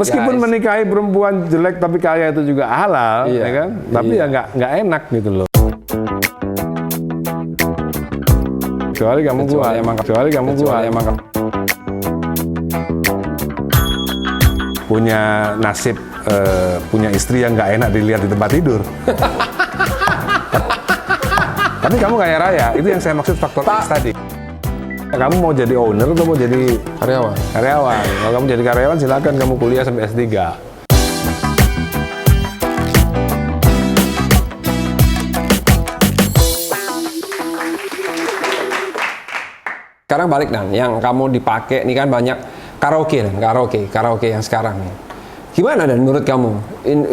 Meskipun menikahi perempuan jelek tapi kaya itu juga halal, ya kan? Tapi ya nggak enak gitu loh. Kecuali kamu kuat, emang punya nasib, punya istri yang nggak enak dilihat di tempat tidur. Tapi kamu kaya raya, itu yang saya maksud faktor X tadi. Kamu mau jadi owner atau mau jadi karyawan? Karyawan. Kalau kamu jadi karyawan, silakan kamu kuliah sampai S3. Sekarang balik Dan, yang kamu dipakai ini kan banyak karaoke Dan, karaoke yang sekarang nih. Gimana Dan menurut kamu?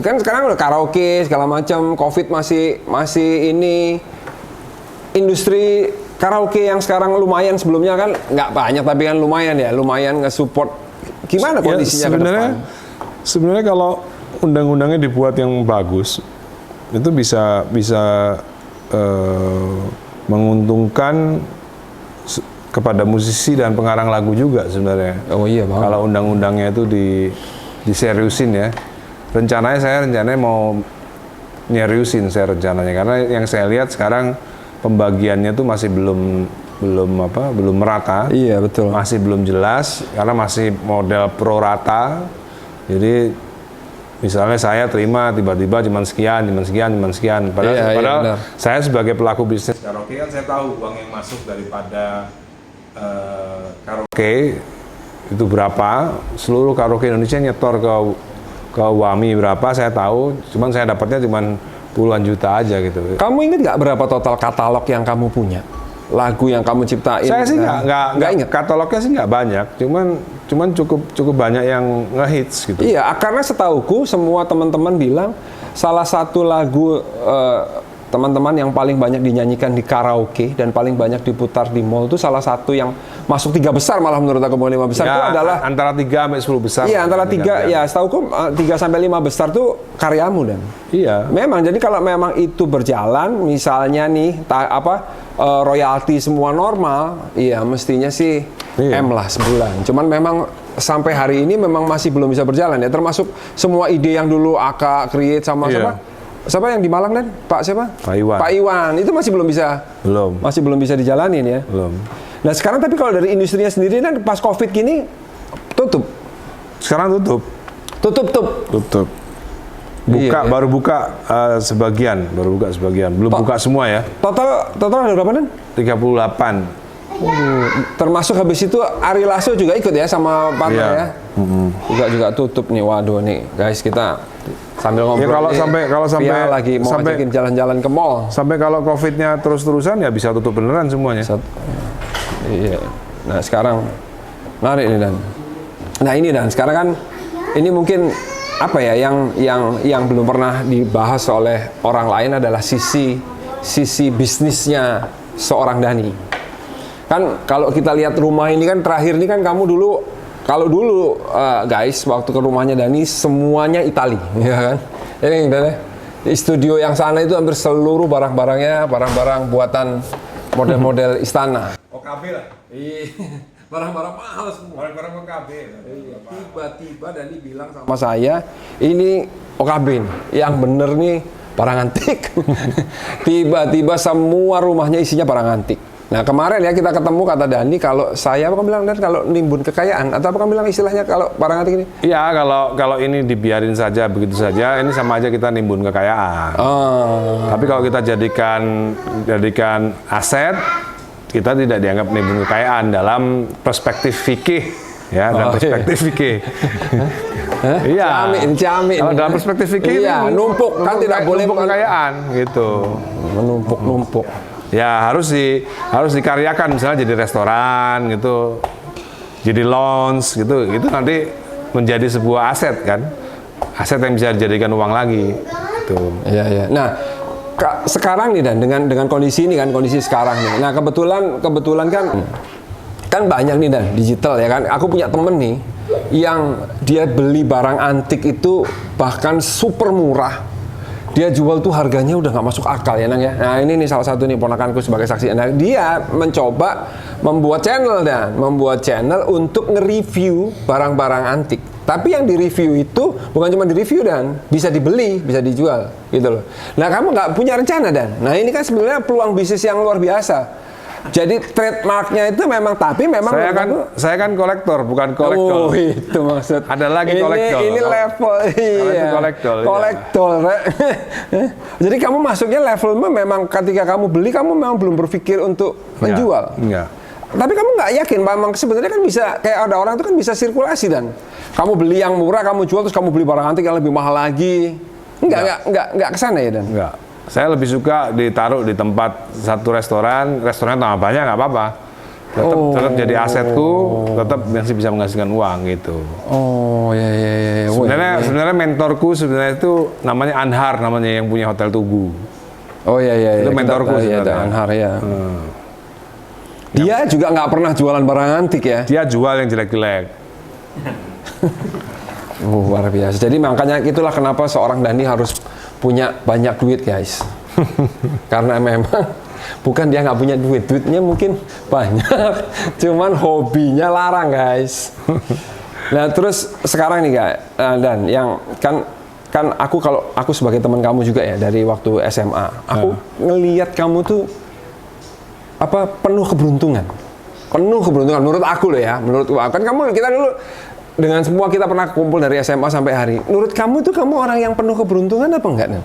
Kan sekarang udah karaoke segala macam, COVID masih ini, industri karaoke yang sekarang lumayan, sebelumnya kan nggak banyak tapi kan lumayan nge-support. Gimana kondisinya ke depan? Sebenarnya kalau undang-undangnya dibuat yang bagus, itu bisa menguntungkan kepada musisi dan pengarang lagu juga sebenarnya. Oh iya Bang. Kalau undang-undangnya itu diseriusin ya. Rencananya mau nyeriusin rencananya, karena yang saya lihat sekarang pembagiannya tuh masih belum merata. Iya betul. Masih belum jelas karena masih model pro rata. Jadi misalnya saya terima tiba-tiba cuma sekian. Padahal saya sebagai pelaku bisnis karaoke kan saya tahu uang yang masuk daripada karaoke itu berapa. Seluruh karaoke Indonesia nyetor ke WAMI berapa saya tahu. Cuman saya dapatnya cuman puluhan juta aja gitu. Kamu ingat nggak berapa total katalog yang kamu punya? Lagu yang kamu ciptain? Saya sih nggak ingat. Katalognya sih nggak banyak. Cuman cukup banyak yang ngehits gitu. Iya, karena setauku semua teman-teman bilang salah satu lagu teman-teman yang paling banyak dinyanyikan di karaoke dan paling banyak diputar di mall itu salah satu yang masuk 3 besar, malah menurut aku 5 besar ya, itu adalah antara 3 sampai 10 besar. Iya, antara 3 ya, setauku 3 sampai 5 besar tuh karyamu Dan. Iya. Memang jadi kalau memang itu berjalan, misalnya nih royalti semua normal, iya mestinya sih M lah sebulan. Cuman memang sampai hari ini memang masih belum bisa berjalan ya, termasuk semua ide yang dulu Aka create sama siapa yang di Malang Dan? Pak siapa? Pak Iwan. Itu masih belum bisa. Masih belum bisa dijalanin ya. Belum. Nah sekarang tapi kalau dari industrinya sendiri kan pas COVID gini tutup. Sekarang tutup. Baru buka sebagian. Belum buka semua ya. Total ada berapa Dan? 38. Termasuk habis itu Ari Lasso juga ikut ya sama partner ya. Juga tutup nih. Waduh nih guys, kita sambil ngobrol. Ya kalau sampai lagi mau ngajakin jalan-jalan ke mall. Sampai kalau COVID-nya terus-terusan ya bisa tutup beneran semuanya. Iya. Nah, sekarang menarik ini Dan. Nah, ini Dan, sekarang kan ini mungkin apa ya yang belum pernah dibahas oleh orang lain adalah sisi bisnisnya seorang Dhani. Kan kalau kita lihat rumah ini kan terakhir ini kan kamu dulu guys waktu ke rumahnya Dhani semuanya Itali ya kan. Ini Dan, di studio yang sana itu hampir seluruh barang-barangnya barang-barang buatan model-model istana. OKB lah. Iya. Barang-barang mahal semua. Barang-barang OKB. Iya. Tiba-tiba Dhani bilang sama saya, ini OKB nih, yang bener nih barang antik. Tiba-tiba semua rumahnya isinya barang antik. Nah kemarin ya kita ketemu, kata Dhani kalau saya, apa kamu bilang Dan, kalau nimbun kekayaan atau apa kamu bilang istilahnya kalau barang antik ini? Iya, kalau ini dibiarin saja begitu saja, ini sama aja kita nimbun kekayaan. Tapi kalau kita jadikan aset, kita tidak dianggap nimbun kekayaan dalam perspektif fikih ya, dalam perspektif fikih. Iya. Ciamik. Kalau dalam perspektif fikih, iya, numpuk kan tidak boleh kekayaan gitu. Menumpuk. Ya harus dikaryakan, misalnya jadi restoran gitu, jadi lounge gitu, itu nanti menjadi sebuah aset kan, aset yang bisa dijadikan uang lagi gitu. Iya. Nah sekarang nih Dan, dengan kondisi ini kan, kondisi sekarang nih, nah kebetulan kan banyak nih Dan, digital ya kan. Aku punya temen nih yang dia beli barang antik itu bahkan super murah. Dia jual tuh harganya udah nggak masuk akal ya Nang ya. Nah ini nih salah satu nih ponakanku sebagai saksi. Nah dia mencoba membuat channel untuk nge-review barang-barang antik. Tapi yang di-review itu bukan cuma di-review dan bisa dibeli, bisa dijual, gitu loh. Nah, kamu nggak punya rencana dan. Nah, ini kan sebenarnya peluang bisnis yang luar biasa. Jadi trademarknya itu memang, tapi memang saya kan kolektor, bukan kolektor. Oh, itu maksud. Ada lagi kolektor. Ini level, iya. Kolektor. Iya. Jadi kamu masuknya levelmu memang ketika kamu beli, kamu memang belum berpikir untuk menjual. Enggak. Tapi kamu nggak yakin, memang sebenarnya kan bisa, kayak ada orang itu kan bisa sirkulasi dan kamu beli yang murah, kamu jual, terus kamu beli barang antik yang lebih mahal lagi. Enggak kesana ya dan? Enggak. Saya lebih suka ditaruh di tempat satu restoran tambah banyak nggak apa-apa. Tetap jadi asetku, tetap masih bisa menghasilkan uang gitu. Oh ya. Sebenarnya mentorku sebenarnya itu namanya Anhar, namanya yang punya Hotel Tugu. Oh iya. Itu mentorku sebenarnya. Anhar ya. Dia juga nggak pernah jualan barang antik ya? Dia jual yang jelek-jelek. Luar biasa. Jadi makanya itulah kenapa seorang Dani harus punya banyak duit, guys. Karena memang bukan dia nggak punya duit, duitnya mungkin banyak, cuman hobinya larang, guys. Nah, terus sekarang nih, guys, dan yang kan kalau aku sebagai teman kamu juga ya dari waktu SMA, aku ngelihat kamu tuh penuh keberuntungan menurut aku loh ya, kan kita dulu dengan semua kita pernah kumpul dari SMA sampai hari. Menurut kamu tuh kamu orang yang penuh keberuntungan apa enggak nih?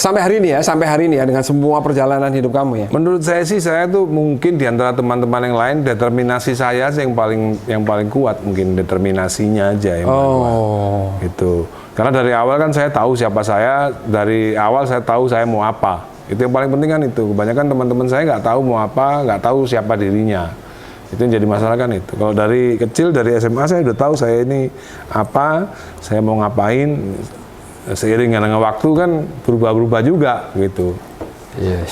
Sampai hari ini ya dengan semua perjalanan hidup kamu ya. Menurut saya sih, saya tuh mungkin di antara teman-teman yang lain determinasi saya sih yang paling kuat, mungkin determinasinya aja yang paling kuat. Gitu. Karena dari awal kan saya tahu siapa saya, dari awal saya tahu saya mau apa. Itu yang paling penting kan itu. Kebanyakan teman-teman saya nggak tahu mau apa, nggak tahu siapa dirinya. Itu yang jadi masalah kan itu. Kalau dari kecil, dari SMA saya udah tahu saya ini apa, saya mau ngapain. Seiring dengan waktu kan berubah-ubah juga gitu. Iya.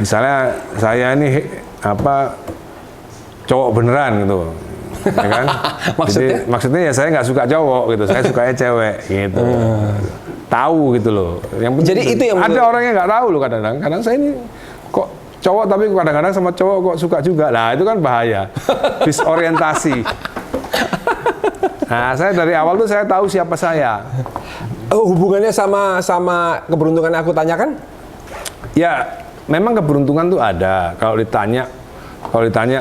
Misalnya saya ini cowok beneran gitu, ya kan? Maksudnya ya saya nggak suka cowok gitu, saya sukanya cewek gitu. Tahu gitu loh. Jadi itu yang ada orang yang nggak tahu loh kadang-kadang. Kadang saya ini kok cowok tapi kadang-kadang sama cowok kok suka juga. Nah itu kan bahaya, disorientasi. Nah saya dari awal tuh saya tahu siapa saya. Hubungannya sama keberuntungan yang aku tanyakan? Ya, memang keberuntungan tuh ada. Kalau ditanya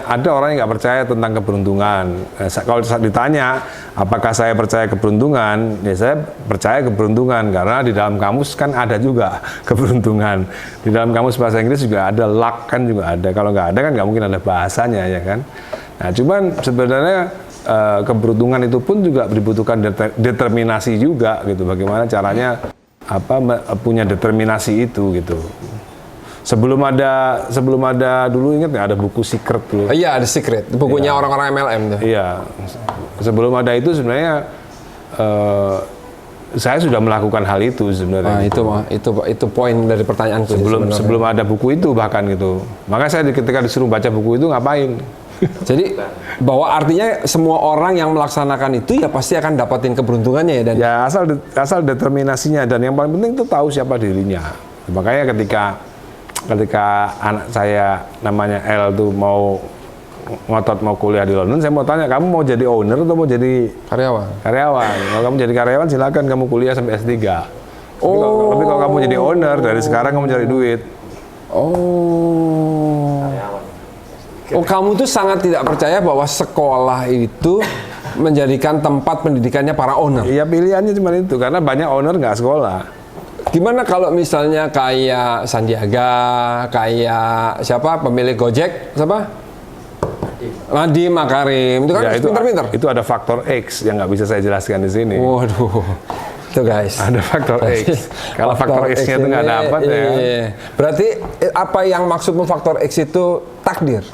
ada orang yang nggak percaya tentang keberuntungan. Kalau ditanya apakah saya percaya keberuntungan, ya saya percaya keberuntungan karena di dalam kamus kan ada juga keberuntungan. Di dalam kamus bahasa Inggris juga ada, luck kan juga ada. Kalau nggak ada kan nggak mungkin ada bahasanya ya kan. Nah, cuman sebenarnya keberuntungan itu pun juga dibutuhkan determinasi juga gitu. Bagaimana caranya punya determinasi itu gitu. Sebelum ada dulu ingat nggak ada buku Secret dulu? Iya, ada Secret, bukunya orang-orang MLM tuh. Iya. Sebelum ada itu sebenarnya saya sudah melakukan hal itu sebenarnya. Itu poin dari pertanyaanku. Sebelum ada buku itu bahkan gitu. Makanya saya ketika disuruh baca buku itu ngapain? Jadi bahwa artinya semua orang yang melaksanakan itu ya pasti akan dapatin keberuntungannya ya dan ya asal determinasinya, dan yang paling penting itu tahu siapa dirinya. Makanya ketika anak saya namanya L tuh mau ngotot mau kuliah di London, saya mau tanya, kamu mau jadi owner atau mau jadi karyawan? Kalau kamu jadi karyawan silakan kamu kuliah sampai S3. Tapi kalau kamu jadi owner, dari sekarang kamu cari duit. Kamu tuh sangat tidak percaya bahwa sekolah itu menjadikan tempat pendidikannya para owner? Iya, pilihannya cuma itu, karena banyak owner nggak sekolah. Gimana kalau misalnya kayak Sandiaga, kayak siapa pemilik Gojek, siapa? Nadiem Makarim, itu kan pinter-pinter. Itu ada faktor X yang nggak bisa saya jelaskan di sini. Waduh, itu guys. Ada faktor X. Kalau faktor X-nya itu nggak dapat ya. Berarti apa yang maksudmu faktor X itu takdir?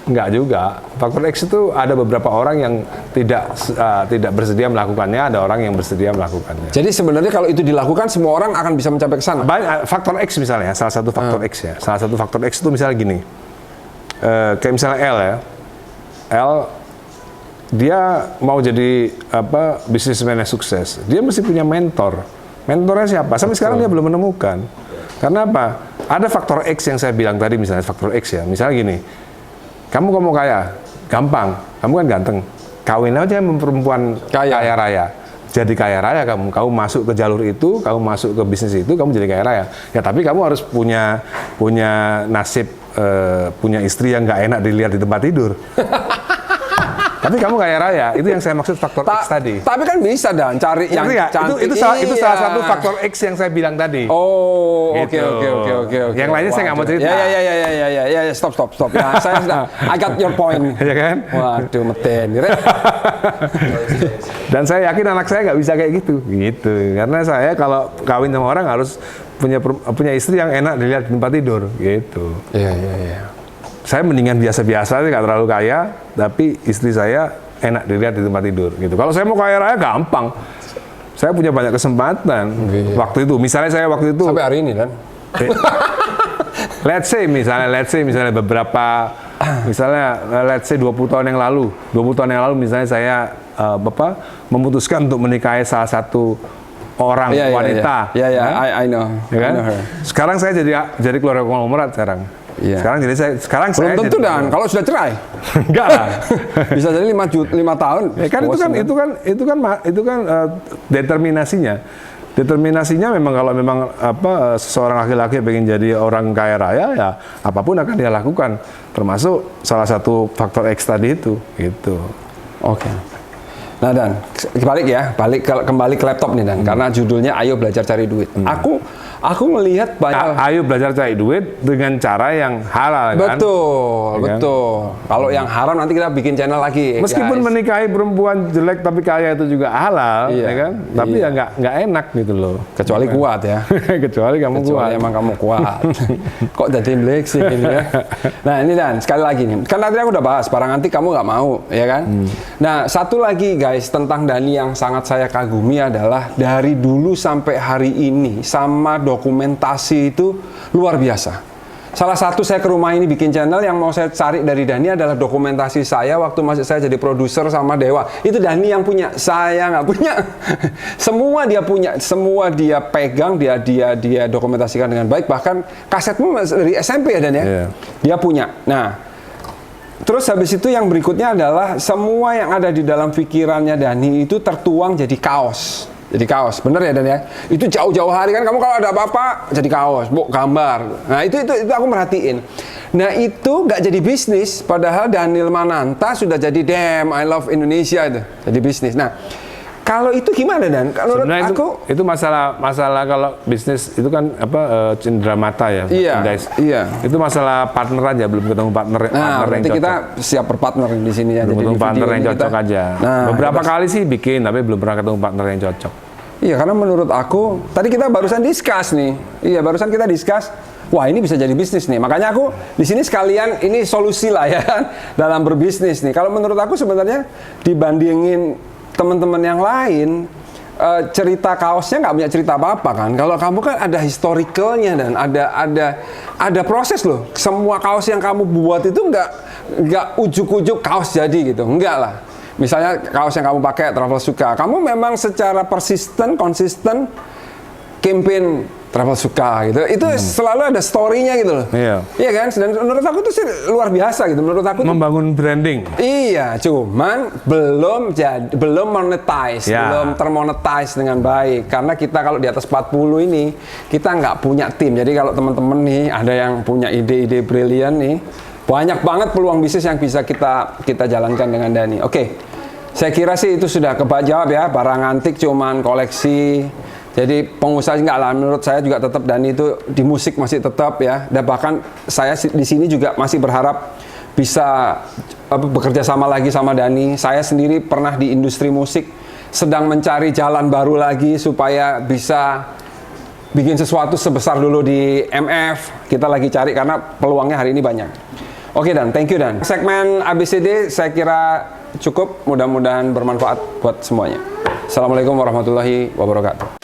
Enggak juga. Faktor X itu ada beberapa orang yang tidak bersedia melakukannya, ada orang yang bersedia melakukannya. Jadi sebenarnya kalau itu dilakukan, semua orang akan bisa mencapai ke sana. Faktor X misalnya, salah satu faktor X ya. Salah satu faktor X itu misalnya gini. Kayak misalnya L ya. L dia mau jadi bisnismen yang sukses. Dia mesti punya mentor. Mentornya siapa? Sampai sekarang dia belum menemukan. Karena apa? Ada faktor X yang saya bilang tadi, misalnya faktor X ya. Misalnya gini. Kamu mau kaya, gampang. Kamu kan ganteng. kawin aja sama perempuan kaya raya. Jadi kaya raya kamu masuk ke jalur itu, kamu masuk ke bisnis itu, kamu jadi kaya raya. Ya tapi kamu harus punya nasib, punya istri yang nggak enak dilihat di tempat tidur. Tapi kamu kaya raya, itu yang saya maksud faktor X tadi. Tapi kan bisa Dan cari yang cantik. Itu salah satu faktor X yang saya bilang tadi. Oh, oke. Gitu. Yang lainnya saya nggak mau cerita. Ya, stop. Ya, saya sudah, I got your point. Ya kan? Waduh, meten. Dan saya yakin anak saya nggak bisa kayak gitu. Karena saya kalau kawin sama orang harus punya istri yang enak dilihat di tempat tidur. Gitu. Iya. Saya mendingan biasa-biasa sih, nggak terlalu kaya, tapi istri saya enak dilihat di tempat tidur. Gitu. Kalau saya mau kaya raya gampang. Saya punya banyak kesempatan. Waktu itu, misalnya sampai hari ini kan. Let's say misalnya beberapa, let's say 20 tahun yang lalu misalnya saya memutuskan untuk menikahi salah satu orang wanita. I know. Ya kan? I know her. Sekarang saya jadi keluarga konglomerat sekarang. Yeah. Sekarang belum saya tentu Dan kalau sudah cerai. Enggak lah. Bisa jadi 5 tahun. Ya kan itu kan determinasinya. Determinasinya memang kalau memang seseorang laki-laki pengen jadi orang kaya raya, ya apapun akan dia lakukan, termasuk salah satu faktor X tadi itu gitu. Oke. Nah Dan, kembali ke laptop nih Dan, karena judulnya Ayo Belajar Cari Duit. Aku melihat banyak. Ayo belajar cari duit dengan cara yang halal kan? Betul. Kalau yang haram nanti kita bikin channel lagi. Meskipun menikahi perempuan jelek tapi kaya itu juga halal, ya kan? Tapi ya nggak enak gitu loh. Kecuali kuat ya. Kecuali kuat. Emang kamu kuat. Kok jadi melek sih gitu ya. Nah ini Dan, sekali lagi nih. Kan tadi aku udah bahas, barang antik kamu nggak mau, ya kan? Nah satu lagi guys tentang Dani yang sangat saya kagumi adalah dari dulu sampai hari ini sama dokumentasi itu luar biasa. Salah satu saya ke rumah ini bikin channel yang mau saya cari dari Dani adalah dokumentasi saya waktu masih saya jadi produser sama Dewa. Itu Dani yang punya, saya nggak punya. Semua dia punya, semua dia pegang, dia dokumentasikan dengan baik. Bahkan kasetmu dari SMP ya Dan ya, dia punya. Nah, terus habis itu yang berikutnya adalah semua yang ada di dalam pikirannya Dani itu tertuang jadi kaos. Jadi kaos, bener ya Dan ya? Itu jauh-jauh hari kan kamu kalau ada apa-apa jadi kaos, gambar. Nah itu aku merhatiin. Nah itu nggak jadi bisnis, padahal Daniel Mananta sudah jadi Damn I Love Indonesia itu, jadi bisnis. Nah kalau itu gimana Dan? Kalau sebenarnya aku itu masalah kalau bisnis itu kan cindera mata ya. Iya. Itu masalah partner aja, belum ketemu partner yang cocok. Kita siap berpartner di sini ya. Belum ketemu partner yang cocok aja. Beberapa kali sih bikin, tapi belum pernah ketemu partner yang cocok. Iya, karena menurut aku tadi kita barusan discuss nih. Iya, barusan kita discuss. Wah, ini bisa jadi bisnis nih. Makanya aku di sini sekalian ini solusi lah ya kan dalam berbisnis nih. Kalau menurut aku sebenarnya dibandingin teman-teman yang lain, cerita kaosnya nggak punya cerita apa-apa kan. Kalau kamu kan ada historicalnya dan ada proses loh. Semua kaos yang kamu buat itu nggak ujuk-ujuk kaos jadi gitu, enggak lah. Misalnya kaos yang kamu pakai Travel Suka, kamu memang secara konsisten campaign Travel Suka gitu. Itu selalu ada story-nya gitu loh. Iya kan? Dan menurut aku itu sih luar biasa gitu. Menurut aku membangun branding. Iya, cuman belum monetize, belum termonetize dengan baik. Karena kita kalau di atas 40 ini kita nggak punya tim. Jadi kalau teman-teman nih ada yang punya ide-ide brilian nih, banyak banget peluang bisnis yang bisa kita jalankan dengan Dani. Oke. Saya kira sih itu sudah kejawab ya. Barang antik cuman koleksi. Jadi pengusaha enggak lah, menurut saya juga tetap Dani itu di musik masih tetap ya. Dan bahkan saya di sini juga masih berharap bisa bekerja sama lagi sama Dani. Saya sendiri pernah di industri musik, sedang mencari jalan baru lagi supaya bisa bikin sesuatu sebesar dulu di MF. Kita lagi cari karena peluangnya hari ini banyak. Oke Dan, thank you Dan. Segmen ABCD saya kira cukup, mudah-mudahan bermanfaat buat semuanya. Assalamualaikum warahmatullahi wabarakatuh.